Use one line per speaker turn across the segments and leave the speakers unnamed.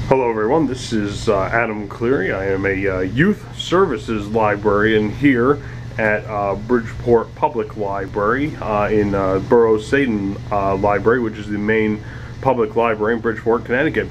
Hello everyone, this is Adam Cleri. I am a youth services librarian here at Bridgeport Public Library in Burroughs-Saden Library, which is the main public library in Bridgeport, Connecticut.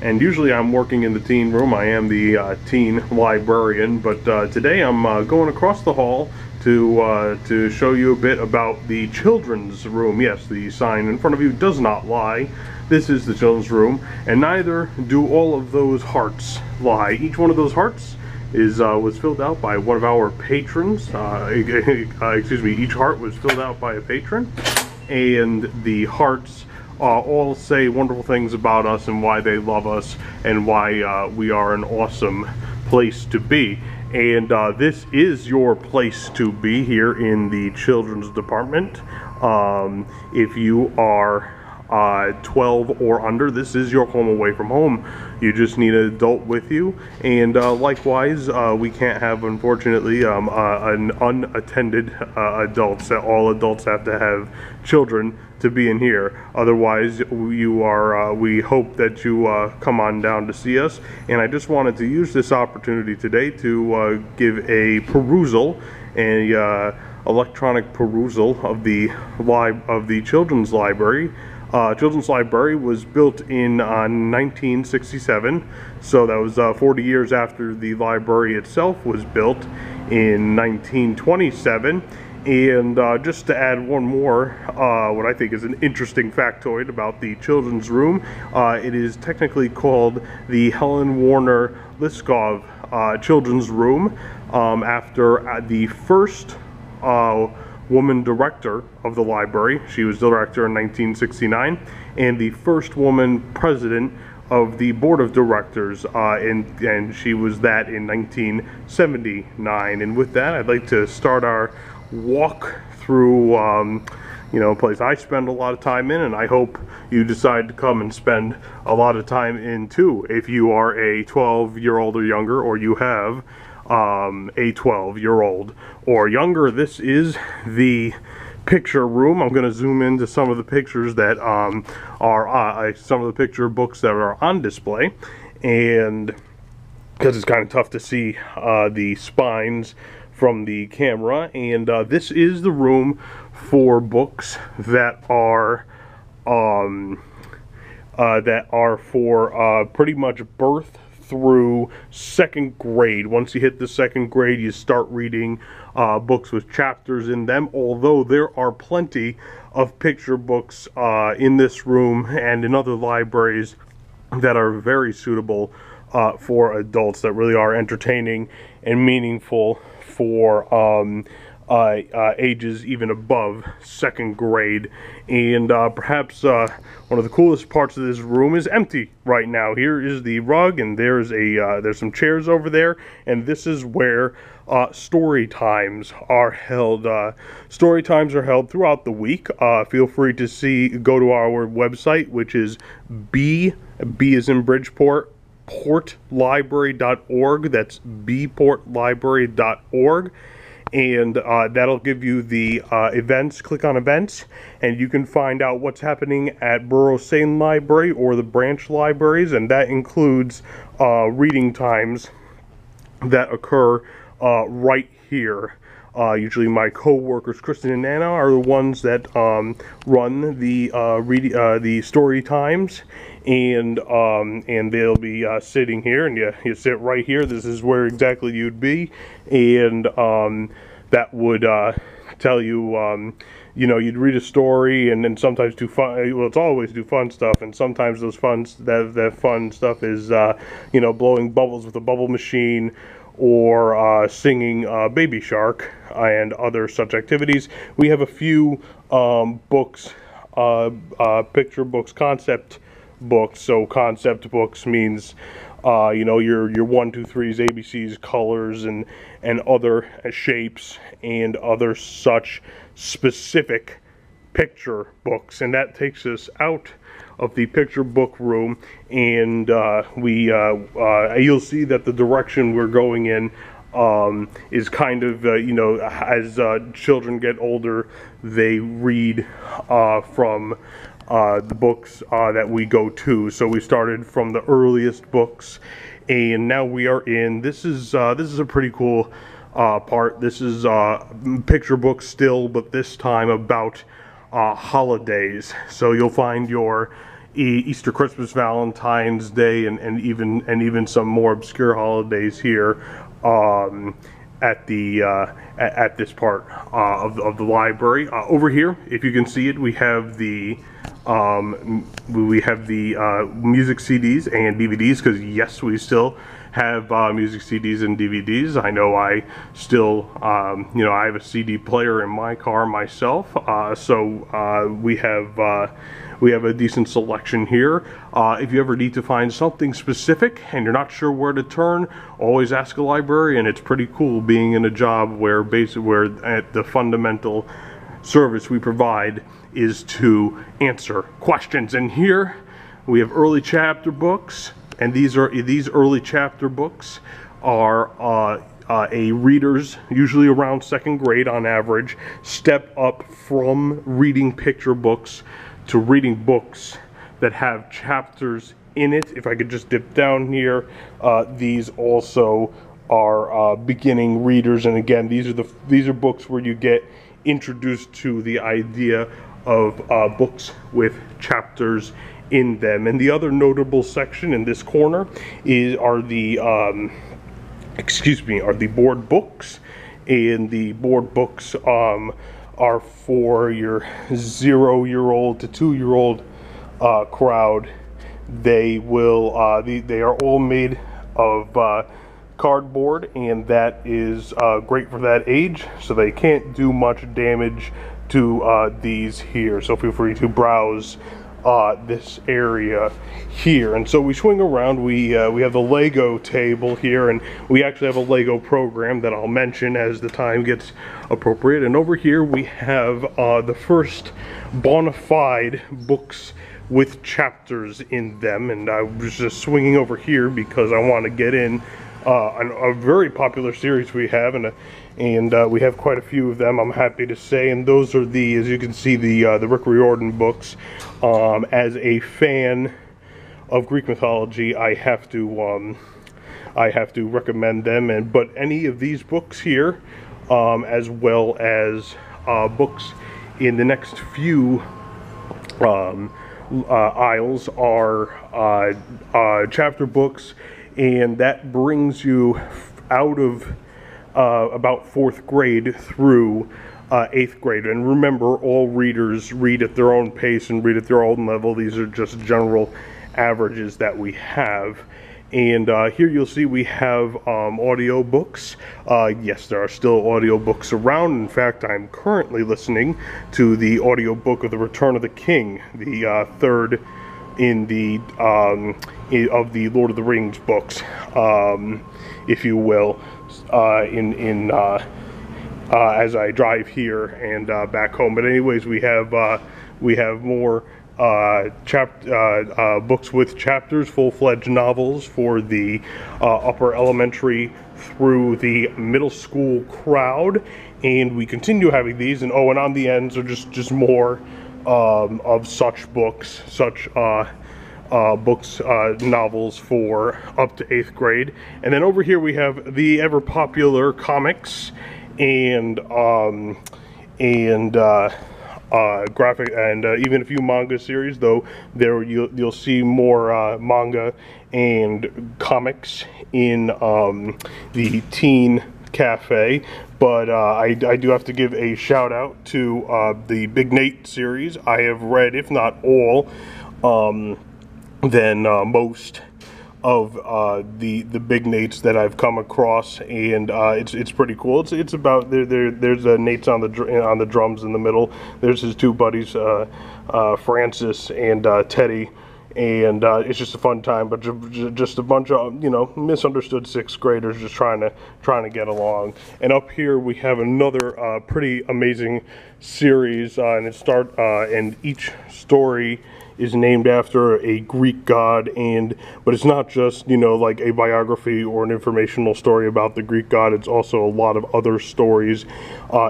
And usually I'm working in the teen room. I am the teen librarian, but today I'm going across the hall to show you a bit about the children's room. Yes, the sign in front of you does not lie. This is the children's room, and neither do all of those hearts lie. Each one of those hearts is was filled out by one of our patrons. Excuse me, each heart was filled out by a patron, and the hearts all say wonderful things about us and why they love us and why we are an awesome place to be. And this is your place to be here in the children's department. If you are 12 or under, this is your home away from home. You just need an adult with you, and likewise we can't have, unfortunately, an unattended adults. All adults have to have children to be in here. Otherwise you are we hope that you come on down to see us. And I just wanted to use this opportunity today to give a perusal, electronic perusal of the children's library. Children's Library was built in 1967, so that was 40 years after the library itself was built in 1927. And just to add one more, what I think is an interesting factoid about the children's room, it is technically called the Helen Werner Liskov Children's Room, after the first woman director of the library. She was director in 1969, and the first woman president of the board of directors, and she was that in 1979. And with that, I'd like to start our walk through a place I spend a lot of time in, and I hope you decide to come and spend a lot of time in too. If you are a 12-year-old or younger, or you have a 12-year-old or younger, this is the picture room. I'm going to zoom into some of the pictures that are some of the picture books that are on display, and because it's kind of tough to see the spines from the camera. And this is the room for books that are for pretty much birth through second grade. Once you hit the second grade, you start reading books with chapters in them, although there are plenty of picture books in this room and in other libraries that are very suitable for adults, that really are entertaining and meaningful for ages even above second grade. And perhaps one of the coolest parts of this room is empty right now. Here is the rug, and there's some chairs over there, and this is where story times are held. Story times are held throughout the week. Feel free to go to our website, which is B as in Bridgeport, portlibrary.org. That's bportlibrary.org. And that'll give you the events. Click on events, and you can find out what's happening at Burroughs-Saden Library or the branch libraries, and that includes reading times that occur right here. Usually my co-workers Kristen and Nana are the ones that run the story times, and they'll be sitting here, and you sit right here. This is where exactly you'd be, and that would tell you, you'd read a story, and then sometimes do fun. Well, it's always do fun stuff, and sometimes that fun stuff is blowing bubbles with a bubble machine, or singing Baby Shark, and other such activities. We have a few books, picture books, concept books. So concept books means your 1, 2, 3s, ABCs, colors, and other shapes, and other such specific picture books. And that takes us out of the picture book room, and you'll see that the direction we're going in is kind of, as children get older, they read from the books that we go to. So we started from the earliest books, and now we are in, this is a pretty cool part. This is picture books still, but this time about holidays. So you'll find your Easter, Christmas, Valentine's Day, and even some more obscure holidays here at this part of the library. Over here, if you can see it, we have the music CDs and DVDs, because yes, we still have music CDs and DVDs. I know I still, you know, I have a CD player in my car myself, so we have a decent selection here. If you ever need to find something specific and you're not sure where to turn, always ask a librarian. It's pretty cool being in a job where at the fundamental service we provide is to answer questions. And here we have early chapter books, and these early chapter books are a reader's, usually around 2nd grade on average, step up from reading picture books to reading books that have chapters in it. If I could just dip down here, these also are beginning readers, and again, these are books where you get introduced to the idea of books with chapters in them. And the other notable section in this corner are the board books, and the board books are for your 0-year-old to 2-year-old crowd. They are all made of cardboard, and that is great for that age, so they can't do much damage to these here. So feel free to browse this area here. And so we swing around, we have the Lego table here, and we actually have a Lego program that I'll mention as the time gets appropriate. And over here we have the first bona fide books with chapters in them, and I was just swinging over here because I want to get in a very popular series we have, and we have quite a few of them, I'm happy to say, and those are as you can see, the Rick Riordan books. As a fan of Greek mythology, I have to recommend them. But any of these books here, as well as books in the next few aisles, are chapter books, and that brings you out of about 4th grade through 8th grade. And remember, all readers read at their own pace and read at their own level. These are just general averages that we have. And here you'll see we have audio books. Yes, there are still audio books around. In fact, I'm currently listening to the audio book of The Return of the King, the third in the of the Lord of the Rings books, if you will, as I drive here and back home. But anyways, we have more books with chapters, full-fledged novels for the upper elementary through the middle school crowd, and we continue having these. And and on the ends are just more of such books, novels for up to 8th grade. And then over here we have the ever popular comics and graphic, and even a few manga series, though there you'll see more manga and comics in the Teen Cafe. But I do have to give a shout out to the Big Nate series. I have read, if not all, then most of the Big Nates that I've come across, and it's pretty cool. It's about there's Nate's on the drums in the middle. There's his two buddies, Francis and Teddy, and it's just a fun time. But just a bunch of misunderstood 6th graders just trying to get along. And up here we have another pretty amazing series, and each story is named after a Greek god, but it's not just like a biography or an informational story about the Greek god. It's also a lot of other stories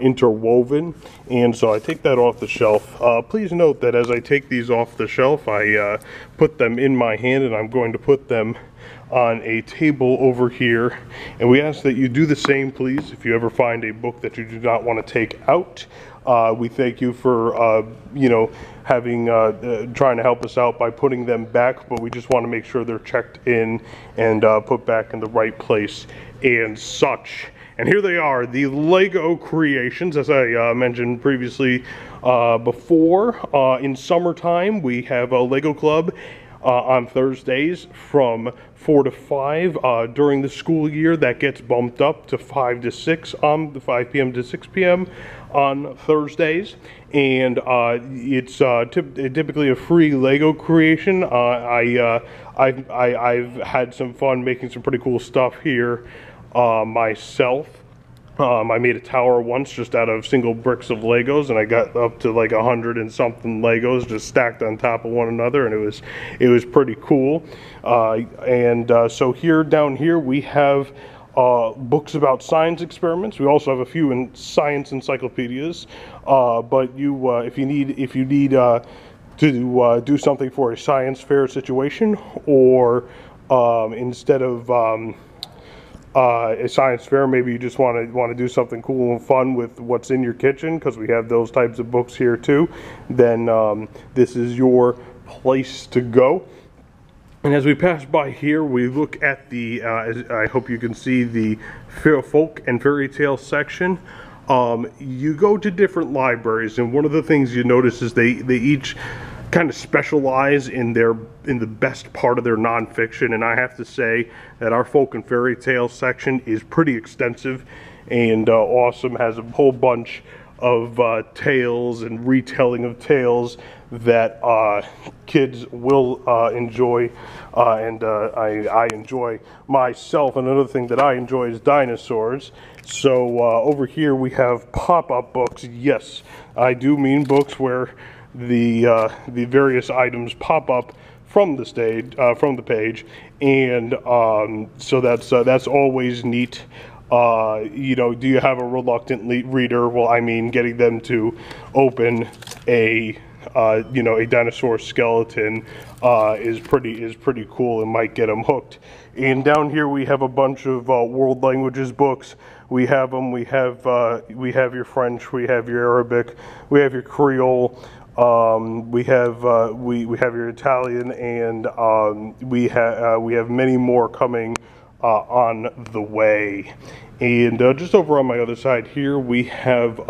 interwoven. and so I take that off the shelf. Please note that as I take these off the shelf, I put them in my hand, and I'm going to put them on a table over here, and we ask that you do the same, please, if you ever find a book that you do not want to take out. We thank you for you know, having trying to help us out by putting them back, but we just want to make sure they're checked in and put back in the right place and such. And here they are, the Lego creations, as I mentioned previously before. In summertime, we have a Lego Club on Thursdays from 4 to 5. During the school year, that gets bumped up to 5 to 6 on the 5 p.m. to 6 p.m. on Thursdays, and it's typically a free Lego creation. I've had some fun making some pretty cool stuff here myself. I made a tower once just out of single bricks of Legos, and I got up to like 100 and something Legos just stacked on top of one another, and it was pretty cool. So here down here we have books about science experiments. We also have a few in science encyclopedias. But if you need to do something for a science fair situation, or instead of a science fair, maybe you just want to do something cool and fun with what's in your kitchen, because we have those types of books here too, then this is your place to go. And as we pass by here, we look at the I hope you can see the folk and fairy tale section. You go to different libraries, and one of the things you notice is they each kind of specialize in the best part of their nonfiction, and I have to say that our folk and fairy tale section is pretty extensive and awesome. Has a whole bunch of tales and retelling of tales that kids will enjoy, and I enjoy myself. Another thing that I enjoy is dinosaurs. So over here we have pop-up books. Yes, I do mean books where the various items pop up from the stage, from the page, and so that's always neat. You know, do you have a reluctant reader? Well, I mean, getting them to open a you know, a dinosaur skeleton is pretty cool and might get them hooked. And down here we have a bunch of world languages books. We have them. We have your French. We have your Arabic. We have your Creole. We have your Italian, and we have many more coming on the way. And just over on my other side here, we have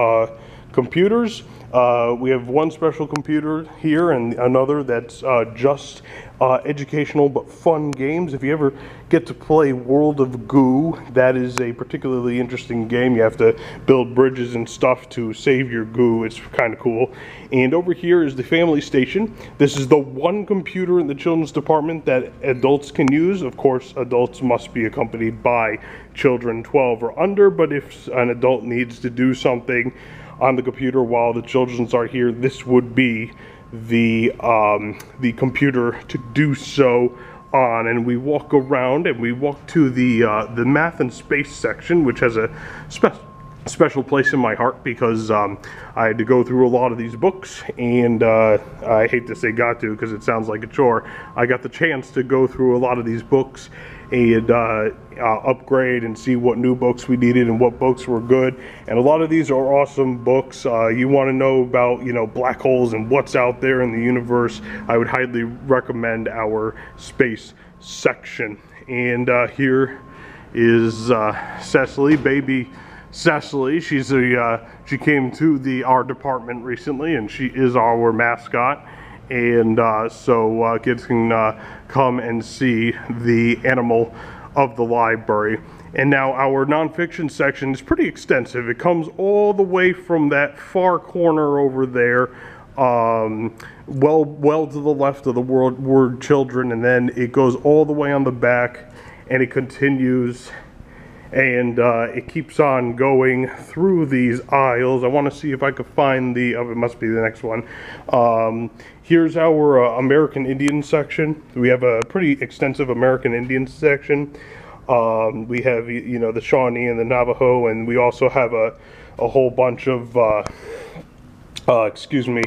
computers. We have one special computer here and another that's just educational but fun games. If you ever get to play World of Goo, that is a particularly interesting game. You have to build bridges and stuff to save your goo. It's kind of cool. And over here is the family station. This is the one computer in the children's department that adults can use. Of course, adults must be accompanied by children 12 or under, but if an adult needs to do something on the computer while the children's are here, this would be the computer to do so on. And we walk around and we walk to the math and space section, which has a special place in my heart because I had to go through a lot of these books, and I hate to say got to because it sounds like a chore. I got the chance to go through a lot of these books and upgrade and see what new books we needed and what books were good. And a lot of these are awesome books. You want to know about, you know, black holes and what's out there in the universe, I would highly recommend our space section. And here is Cecily Baby. Cecily, she came to our department recently, and she is our mascot. And so kids can come and see the animal of the library. And now our nonfiction section is pretty extensive. It comes all the way from that far corner over there, well to the left of the word children, and then it goes all the way on the back, and it continues, and it keeps on going through these aisles. I want to see if I could find it must be the next one. Here's our American Indian section. We have a pretty extensive American Indian section. We have, you know, the Shawnee and the Navajo, and we also have a whole bunch of excuse me,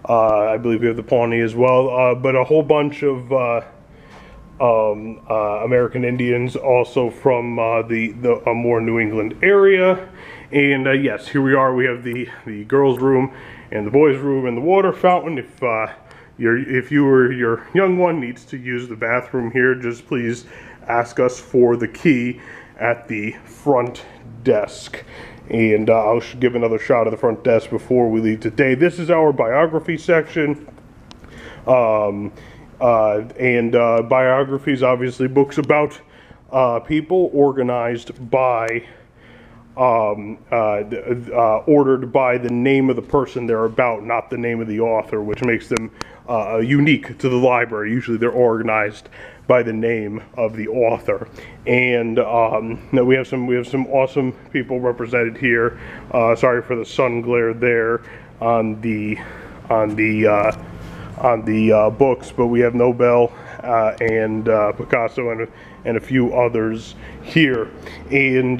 I believe we have the Pawnee as well, but a whole bunch of American Indians also from the more New England area. And yes, here we are. We have the girls' room and the boys' room and the water fountain. If you or your young one needs to use the bathroom here, just please ask us for the key at the front desk. And I'll give another shot of the front desk before we leave today. This is our biography section. Biographies, obviously books about people organized by, ordered by the name of the person they're about, not the name of the author, which makes them unique to the library. Usually they're organized by the name of the author. And we have some awesome people represented here. Sorry for the sun glare there on the books, but we have Nobel and Picasso and a few others here, and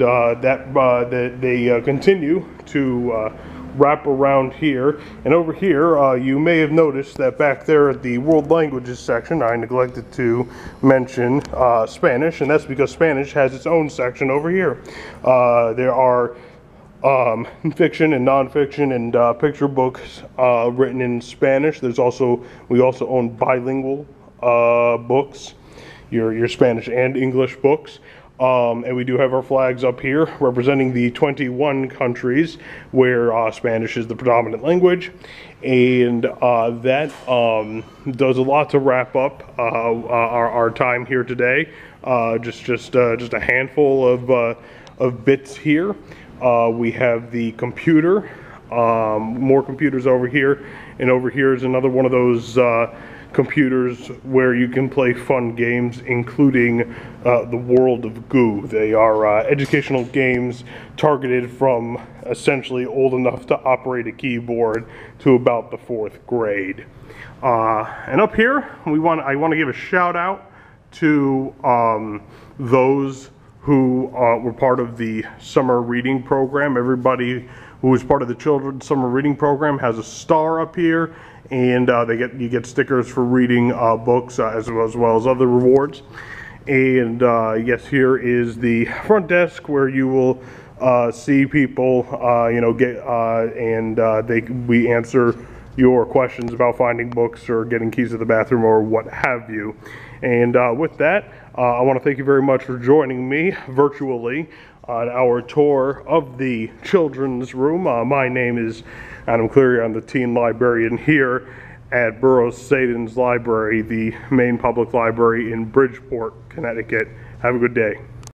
they continue to wrap around here. And over here, you may have noticed that back there at the World Languages section, I neglected to mention Spanish, and that's because Spanish has its own section over here. There are fiction and nonfiction and picture books written in Spanish. We also own bilingual books, your Spanish and English books. And we do have our flags up here representing the 21 countries where Spanish is the predominant language. And that does a lot to wrap up our time here today. Just a handful of bits here. We have the computer, more computers over here, and over here is another one of those computers where you can play fun games, including the World of Goo. They are educational games targeted from essentially old enough to operate a keyboard to about the 4th grade. And up here, I want to give a shout out to those who were part of the summer reading program. Everybody who was part of the children's summer reading program has a star up here, and you get stickers for reading books as well as other rewards. And yes, here is the front desk where you will see people, we answer your questions about finding books or getting keys to the bathroom or what have you. And with that, I want to thank you very much for joining me virtually on our tour of the children's room. My name is Adam Cleri. I'm the Teen Librarian here at Burroughs-Saden Library, the main public library in Bridgeport, Connecticut. Have a good day.